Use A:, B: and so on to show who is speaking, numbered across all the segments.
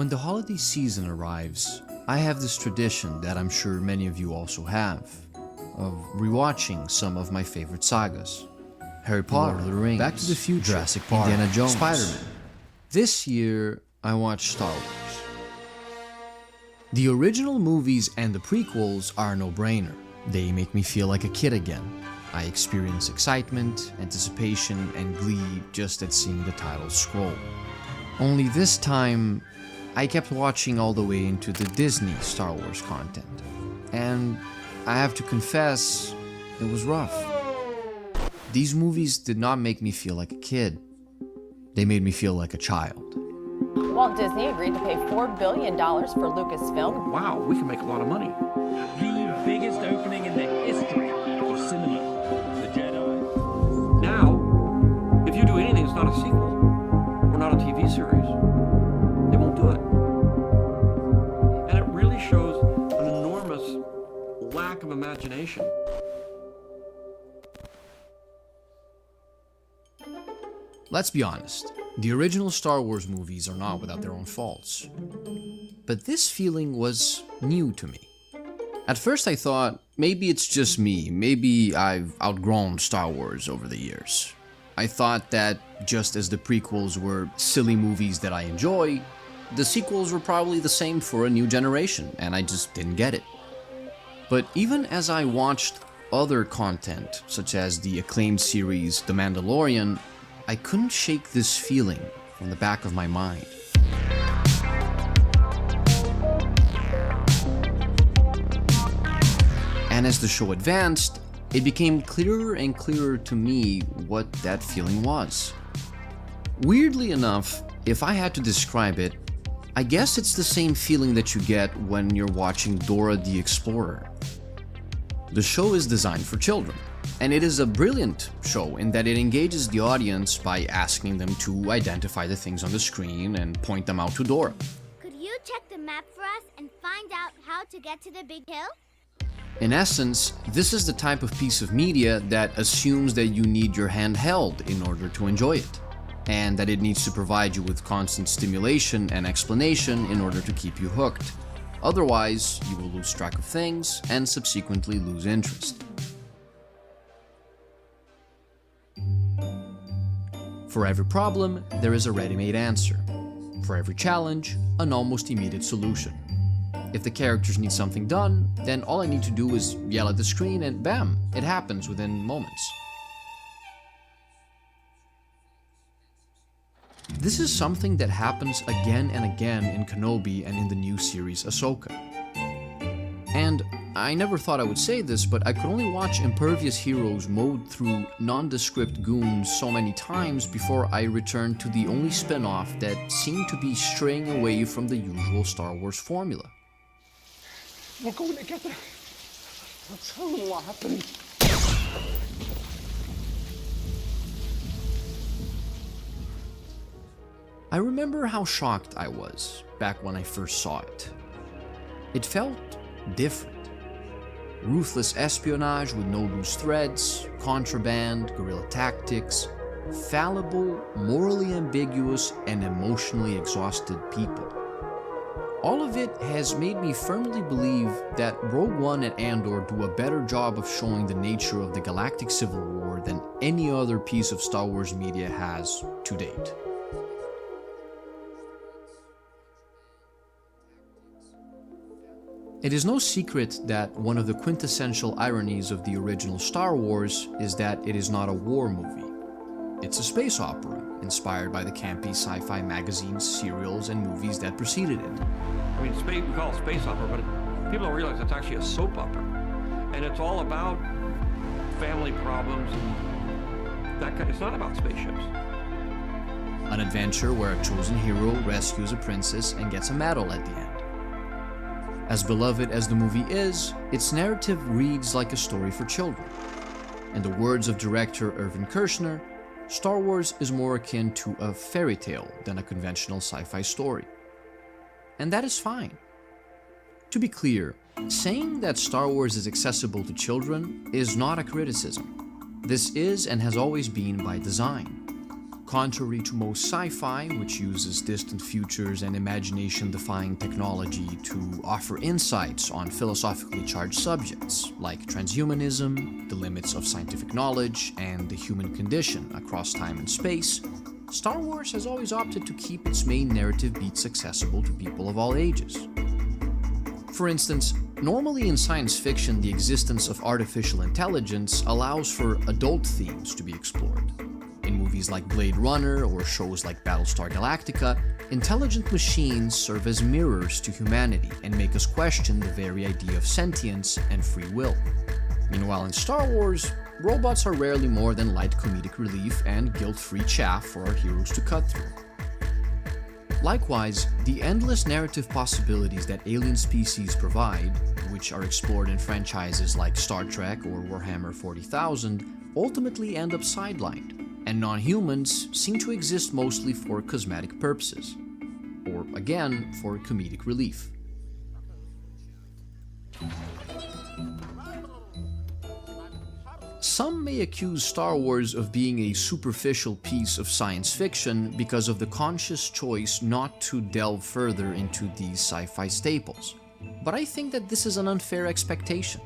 A: When the holiday season arrives, I have this tradition that I'm sure many of you also have, of rewatching some of my favorite sagas. Harry Potter, Lord of the Rings, Back to the Future, Jurassic Park, Indiana Jones, Spider-Man. This year, I watched Star Wars. The original movies and the prequels are a no-brainer. They make me feel like a kid again. I experience excitement, anticipation, and glee just at seeing the title scroll. Only this time, I kept watching all the way into the Disney Star Wars content. And I have to confess, it was rough. These movies did not make me feel like a kid. They made me feel like a child.
B: Walt Disney agreed to pay $4 billion for Lucasfilm.
C: Wow, we can make a lot of money.
D: The biggest opening in the history of cinema, The Jedi.
C: Now, if you do anything that's not a sequel or not a TV series, they won't do it. And it really shows an enormous lack of imagination.
A: Let's be honest, the original Star Wars movies are not without their own faults. But this feeling was new to me. At first I thought, maybe it's just me, maybe I've outgrown Star Wars over the years. I thought that just as the prequels were silly movies that I enjoy, the sequels were probably the same for a new generation, and I just didn't get it. But even as I watched other content, such as the acclaimed series The Mandalorian, I couldn't shake this feeling from the back of my mind. And as the show advanced, it became clearer and clearer to me what that feeling was. Weirdly enough, if I had to describe it, I guess it's the same feeling that you get when you're watching Dora the Explorer. The show is designed for children, and it is a brilliant show in that it engages the audience by asking them to identify the things on the screen and point them out to Dora.
E: Could you check the map for us and find out how to get to the big hill?
A: In essence, this is the type of piece of media that assumes that you need your hand held in order to enjoy it, and that it needs to provide you with constant stimulation and explanation in order to keep you hooked. Otherwise, you will lose track of things and subsequently lose interest. For every problem, there is a ready-made answer. For every challenge, an almost immediate solution. If the characters need something done, then all I need to do is yell at the screen and bam, it happens within moments. This is something that happens again and again in Kenobi and in the new series Ahsoka. And I never thought I would say this, but I could only watch impervious heroes mowed through nondescript goons so many times before I returned to the only spin-off that seemed to be straying away from the usual Star Wars formula.
D: We're going together. I'll tell them what happened.
A: I remember how shocked I was back when I first saw it. It felt different. Ruthless espionage with no loose threads, contraband, guerrilla tactics, fallible, morally ambiguous, and emotionally exhausted people. All of it has made me firmly believe that Rogue One and Andor do a better job of showing the nature of the galactic civil war than any other piece of Star Wars media has to date. It is no secret that one of the quintessential ironies of the original Star Wars is that it is not a war movie. It's a space opera, inspired by the campy sci-fi magazines, serials, and movies that preceded it.
C: I mean, we call it space opera, but people don't realize it's actually a soap opera. And it's all about family problems and that kind. It's not about spaceships.
A: An adventure where a chosen hero rescues a princess and gets a medal at the end. As beloved as the movie is, its narrative reads like a story for children. In the words of director Irvin Kershner, Star Wars is more akin to a fairy tale than a conventional sci-fi story. And that is fine. To be clear, saying that Star Wars is accessible to children is not a criticism. This is and has always been by design. Contrary to most sci-fi, which uses distant futures and imagination-defying technology to offer insights on philosophically charged subjects, like transhumanism, the limits of scientific knowledge, and the human condition across time and space, Star Wars has always opted to keep its main narrative beats accessible to people of all ages. For instance, normally in science fiction, the existence of artificial intelligence allows for adult themes to be explored. In movies like Blade Runner or shows like Battlestar Galactica, intelligent machines serve as mirrors to humanity and make us question the very idea of sentience and free will. Meanwhile, in Star Wars, robots are rarely more than light comedic relief and guilt-free chaff for our heroes to cut through. Likewise, the endless narrative possibilities that alien species provide, which are explored in franchises like Star Trek or Warhammer 40,000, ultimately end up sidelined, and non-humans seem to exist mostly for cosmetic purposes, or again, for comedic relief. Some may accuse Star Wars of being a superficial piece of science fiction because of the conscious choice not to delve further into these sci-fi staples, but I think that this is an unfair expectation.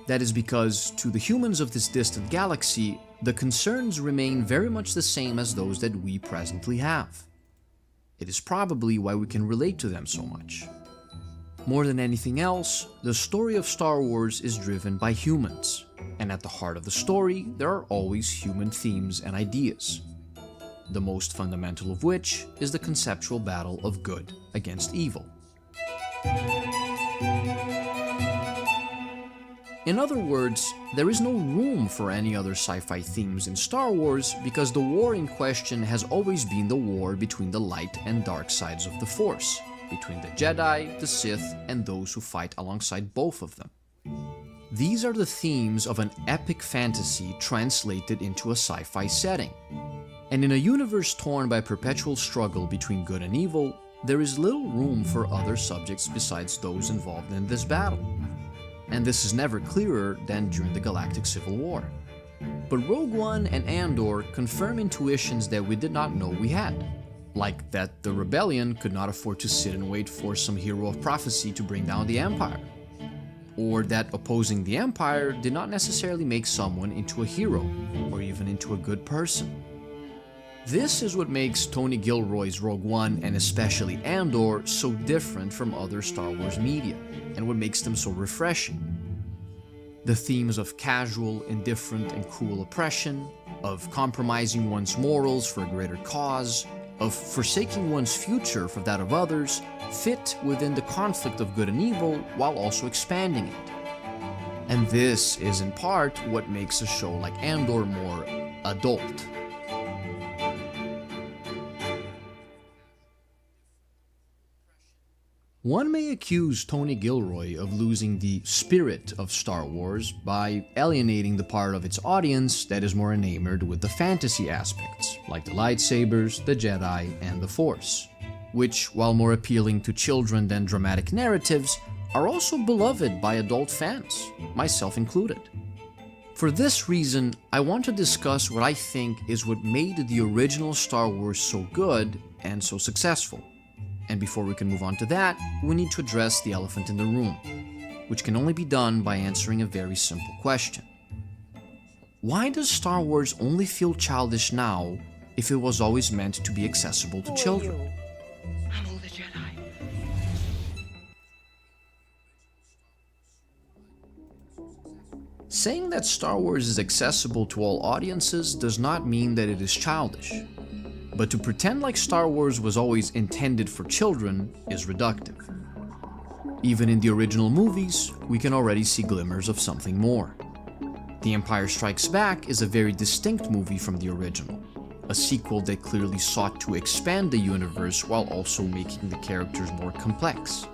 A: That is because, to the humans of this distant galaxy, the concerns remain very much the same as those that we presently have. It is probably why we can relate to them so much. More than anything else, the story of Star Wars is driven by humans, and at the heart of the story, there are always human themes and ideas. The most fundamental of which is the conceptual battle of good against evil. In other words, there is no room for any other sci-fi themes in Star Wars because the war in question has always been the war between the light and dark sides of the Force, between the Jedi, the Sith, and those who fight alongside both of them. These are the themes of an epic fantasy translated into a sci-fi setting. And in a universe torn by perpetual struggle between good and evil, there is little room for other subjects besides those involved in this battle. And this is never clearer than during the Galactic Civil War. But Rogue One and Andor confirm intuitions that we did not know we had, like that the Rebellion could not afford to sit and wait for some hero of prophecy to bring down the Empire, or that opposing the Empire did not necessarily make someone into a hero, or even into a good person. This is what makes Tony Gilroy's Rogue One and especially Andor so different from other Star Wars media, and what makes them so refreshing. The themes of casual, indifferent, and cruel oppression, of compromising one's morals for a greater cause, of forsaking one's future for that of others, fit within the conflict of good and evil while also expanding it. And this is in part what makes a show like Andor more adult. One may accuse Tony Gilroy of losing the spirit of Star Wars by alienating the part of its audience that is more enamored with the fantasy aspects, like the lightsabers, the Jedi, and the Force, which, while more appealing to children than dramatic narratives, are also beloved by adult fans, myself included. For this reason, I want to discuss what I think is what made the original Star Wars so good and so successful. And before we can move on to that, we need to address the elephant in the room, which can only be done by answering a very simple question. Why does Star Wars only feel childish now if it was always meant to be accessible to children?
F: I'm all the Jedi.
A: Saying that Star Wars is accessible to all audiences does not mean that it is childish. But to pretend like Star Wars was always intended for children is reductive. Even in the original movies, we can already see glimmers of something more. The Empire Strikes Back is a very distinct movie from the original, a sequel that clearly sought to expand the universe while also making the characters more complex.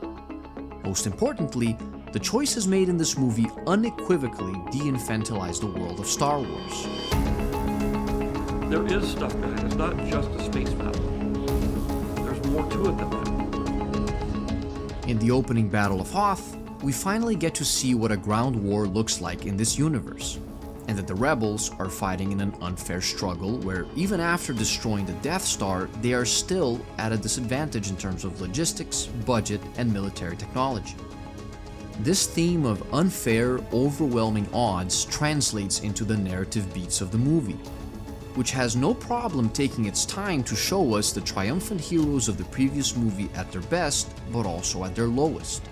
A: Most importantly, the choices made in this movie unequivocally de-infantilize the world of Star Wars.
C: There is stuff behind it. It's not just a space battle. There's more to it than that.
A: In the opening Battle of Hoth, we finally get to see what a ground war looks like in this universe. and that the rebels are fighting in an unfair struggle where even after destroying the Death Star, they are still at a disadvantage in terms of logistics, budget, and military technology. This theme of unfair, overwhelming odds translates into the narrative beats of the movie, which has no problem taking its time to show us the triumphant heroes of the previous movie at their best, but also at their lowest.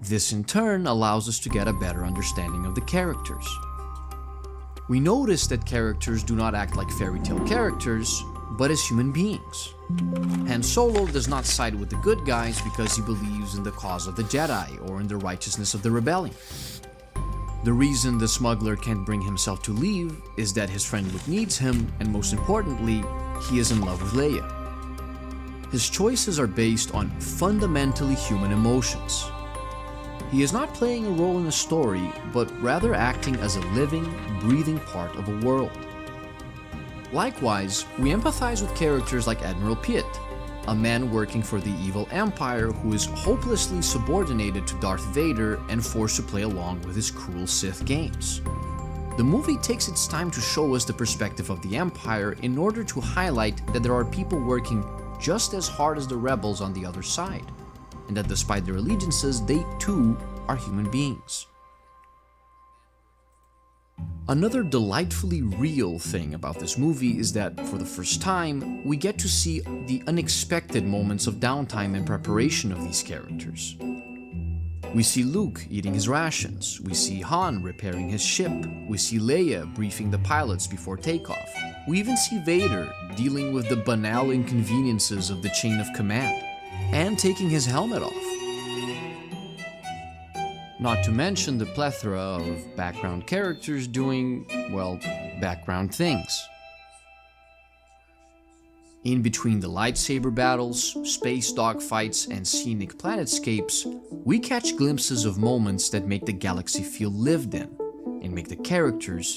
A: This in turn allows us to get a better understanding of the characters. We notice that characters do not act like fairy tale characters, but as human beings. Han Solo does not side with the good guys because he believes in the cause of the Jedi or in the righteousness of the rebellion. The reason the smuggler can't bring himself to leave is that his friend Luke needs him, and most importantly, he is in love with Leia. His choices are based on fundamentally human emotions. He is not playing a role in a story, but rather acting as a living, breathing part of a world. Likewise, we empathize with characters like Admiral Piet, a man working for the evil Empire who is hopelessly subordinated to Darth Vader and forced to play along with his cruel Sith games. The movie takes its time to show us the perspective of the Empire in order to highlight that there are people working just as hard as the rebels on the other side, and that despite their allegiances, they too are human beings. Another delightfully real thing about this movie is that, for the first time, we get to see the unexpected moments of downtime in preparation of these characters. We see Luke eating his rations, we see Han repairing his ship, we see Leia briefing the pilots before takeoff. We even see Vader dealing with the banal inconveniences of the chain of command, and taking his helmet off. Not to mention the plethora of background characters doing, well, background things. In between the lightsaber battles, space dogfights, and scenic planetscapes, we catch glimpses of moments that make the galaxy feel lived in, and make the characters